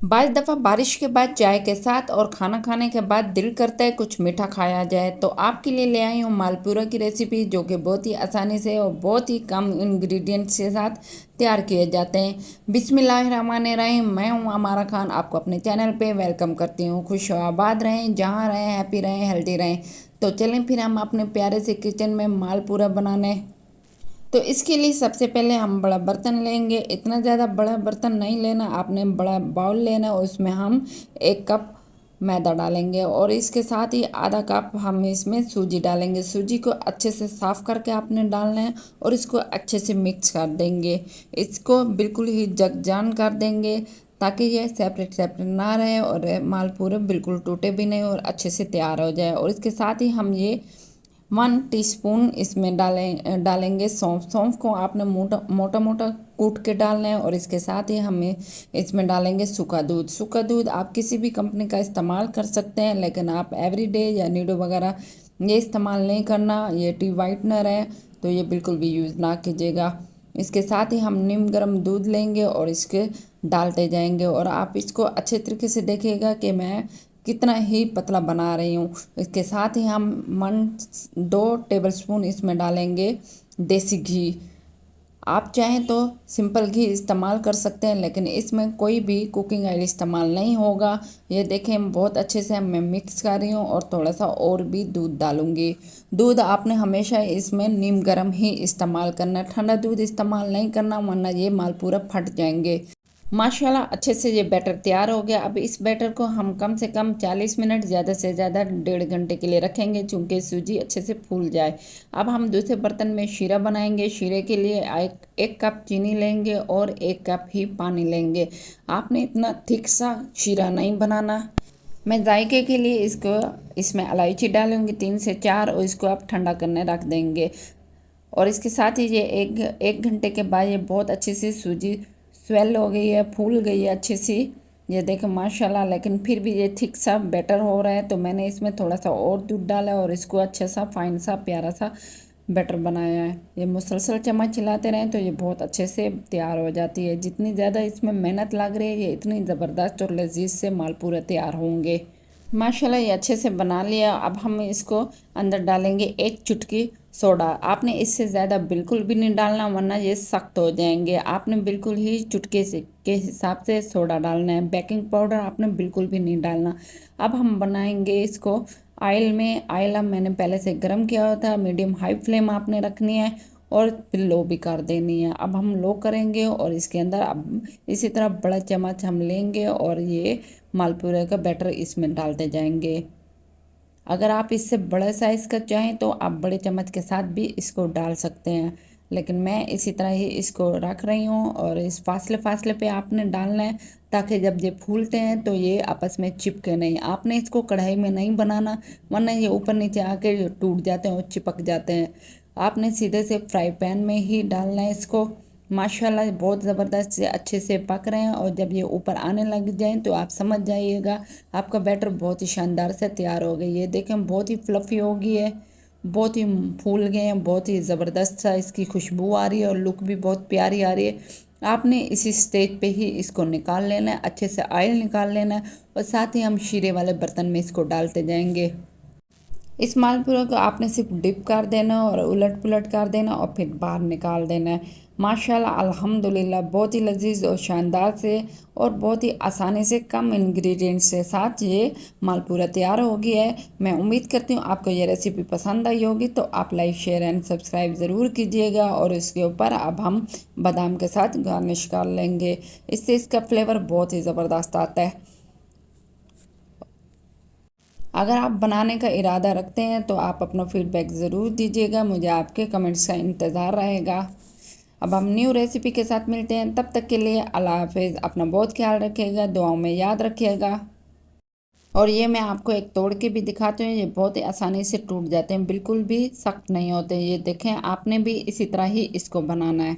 बाज़ दफ़ा बारिश के बाद चाय के साथ और खाना खाने के बाद दिल करता है कुछ मीठा खाया जाए, तो आपके लिए ले आई हूँ मालपुरा की रेसिपी, जो कि बहुत ही आसानी से और बहुत ही कम इंग्रेडिएंट्स के साथ तैयार किए जाते हैं। बिस्मिल्लाहिर्रहमानिर्रहीम। मैं हूँ अमारा खान, आपको अपने चैनल पे वेलकम करती हूँ। खुश और आबाद रहें, जहाँ रहें, हैप्पी रहें, हेल्दी रहें। तो चलें फिर हम अपने प्यारे से किचन में मालपुरा बनाने। तो इसके लिए सबसे पहले हम बड़ा बर्तन लेंगे। इतना ज़्यादा बड़ा बर्तन नहीं लेना, आपने बड़ा बाउल लेना। उसमें हम 1 कप मैदा डालेंगे और इसके साथ ही आधा कप हम इसमें सूजी डालेंगे। सूजी को अच्छे से साफ़ करके आपने डालना है और इसको अच्छे से मिक्स कर देंगे। इसको बिल्कुल ही जगजान कर देंगे ताकि ये सेपरेट सेपरेट ना रहे और मालपूरे बिल्कुल टूटे भी नहीं और अच्छे से तैयार हो जाए। और इसके साथ ही हम ये 1 टीस्पून इसमें डालेंगे सौंफ। सौंफ को आपने मोटा मोटा मोटा कूट के डालना है। और इसके साथ ही हमें इसमें डालेंगे सूखा दूध। सूखा दूध आप किसी भी कंपनी का इस्तेमाल कर सकते हैं, लेकिन आप एवरीडे या नीडो वगैरह ये इस्तेमाल नहीं करना। ये टी वाइटनर है, तो ये बिल्कुल भी यूज़ ना कीजिएगा। इसके साथ ही हम नीम गर्म दूध लेंगे और इसके डालते जाएंगे। और आप इसको अच्छे तरीके से देखिएगा कि मैं कितना ही पतला बना रही हूँ। इसके साथ ही हम 2 टेबलस्पून इसमें डालेंगे देसी घी। आप चाहें तो सिंपल घी इस्तेमाल कर सकते हैं, लेकिन इसमें कोई भी कुकिंग ऑयल इस्तेमाल नहीं होगा। ये देखें, मैं बहुत अच्छे से मैं मिक्स कर रही हूँ और थोड़ा सा और भी दूध डालूंगी। दूध आपने हमेशा इसमें नीम गर्म ही इस्तेमाल करना है, ठंडा दूध इस्तेमाल नहीं करना, वरना ये मालपूरा फट जाएंगे। माशाल्लाह अच्छे से ये बैटर तैयार हो गया। अब इस बैटर को हम कम से कम 40 मिनट, ज़्यादा से ज़्यादा 1.5 घंटे के लिए रखेंगे, चूँकि सूजी अच्छे से फूल जाए। अब हम दूसरे बर्तन में शीरा बनाएंगे। शीरे के लिए 1 कप चीनी लेंगे और 1 कप ही पानी लेंगे। आपने इतना थिक सा शीरा नहीं बनाना। मैं जायके के लिए इसमें इलायची डालूंगी 3 से 4 और इसको आप ठंडा करने रख देंगे। और इसके साथ ही ये एक घंटे के बाद ये बहुत अच्छी सी सूजी स्वेल हो गई है, फूल गई है अच्छी सी। ये देखें माशाल्लाह, लेकिन फिर भी ये थिक सा बैटर हो रहा है, तो मैंने इसमें थोड़ा सा और दूध डाला और इसको अच्छा सा फाइन सा प्यारा सा बैटर बनाया है। ये मुसलसल चम्मच चलाते रहें तो ये बहुत अच्छे से तैयार हो जाती है। जितनी ज़्यादा इसमें मेहनत लग रही है, ये इतनी ज़बरदस्त और लजीज से मालपूरे तैयार होंगे। माशाल्लाह ये अच्छे से बना लिया। अब हम इसको अंदर डालेंगे 1 चुटकी सोडा। आपने इससे ज़्यादा बिल्कुल भी नहीं डालना, वरना ये सख्त हो जाएंगे। आपने बिल्कुल ही चुटके से के हिसाब से सोडा डालना है। बेकिंग पाउडर आपने बिल्कुल भी नहीं डालना। अब हम बनाएंगे इसको ऑयल में। ऑयल अब मैंने पहले से गर्म किया हुआ था। मीडियम हाई फ्लेम आपने रखनी है और फिर लो भी कर देनी है। अब हम लो करेंगे और इसके अंदर अब इसी तरह बड़ा चम्मच हम लेंगे और ये मालपूरे का बैटर इसमें डालते जाएंगे। अगर आप इससे बड़े साइज़ का चाहें तो आप बड़े चम्मच के साथ भी इसको डाल सकते हैं, लेकिन मैं इसी तरह ही इसको रख रही हूँ। और इस फासले फासले पे आपने डालना है, ताकि जब ये फूलते हैं तो ये आपस में चिपके नहीं। आपने इसको कढ़ाई में नहीं बनाना, वरना ये ऊपर नीचे आके टूट जाते हैं और चिपक जाते हैं। आपने सीधे से फ्राई पैन में ही डालना है इसको। माशाल्लाह बहुत ज़बरदस्त से अच्छे से पक रहे हैं और जब ये ऊपर आने लग जाएं तो आप समझ जाइएगा आपका बैटर बहुत ही शानदार से तैयार हो गई है। देखें बहुत ही फ्लफ़ी हो गई है, बहुत ही फूल गए हैं, बहुत ही ज़बरदस्त सा इसकी खुशबू आ रही है और लुक भी बहुत प्यारी आ रही है। आपने इसी स्टेज पे ही इसको निकाल लेना है, अच्छे से ऑयल निकाल लेना है और साथ ही हम शीरे वाले बर्तन में इसको डालते जाएंगे। इस मालपुरे को आपने सिर्फ डिप कर देना और उलट पुलट कर देना और फिर बाहर निकाल देना है। माशाल्लाह अल्हम्दुलिल्लाह बहुत ही लजीज और शानदार से और बहुत ही आसानी से कम इंग्रेडिएंट्स के साथ ये मालपूरा तैयार हो गया है। मैं उम्मीद करती हूँ आपको ये रेसिपी पसंद आई होगी, तो आप लाइक शेयर एंड सब्सक्राइब ज़रूर कीजिएगा। और इसके ऊपर अब हम बादाम के साथ गार्निश कर लेंगे, इससे इसका फ्लेवर बहुत ही ज़बरदस्त आता है। अगर आप बनाने का इरादा रखते हैं तो आप अपना फीडबैक ज़रूर दीजिएगा, मुझे आपके कमेंट्स का इंतज़ार रहेगा। अब हम न्यू रेसिपी के साथ मिलते हैं, तब तक के लिए अल्लाह हाफिज़। अपना बहुत ख्याल रखिएगा, दुआओं में याद रखिएगा। और ये मैं आपको एक तोड़ के भी दिखाती हूँ, ये बहुत ही आसानी से टूट जाते हैं, बिल्कुल भी सख्त नहीं होते। ये देखें, आपने भी इसी तरह ही इसको बनाना है।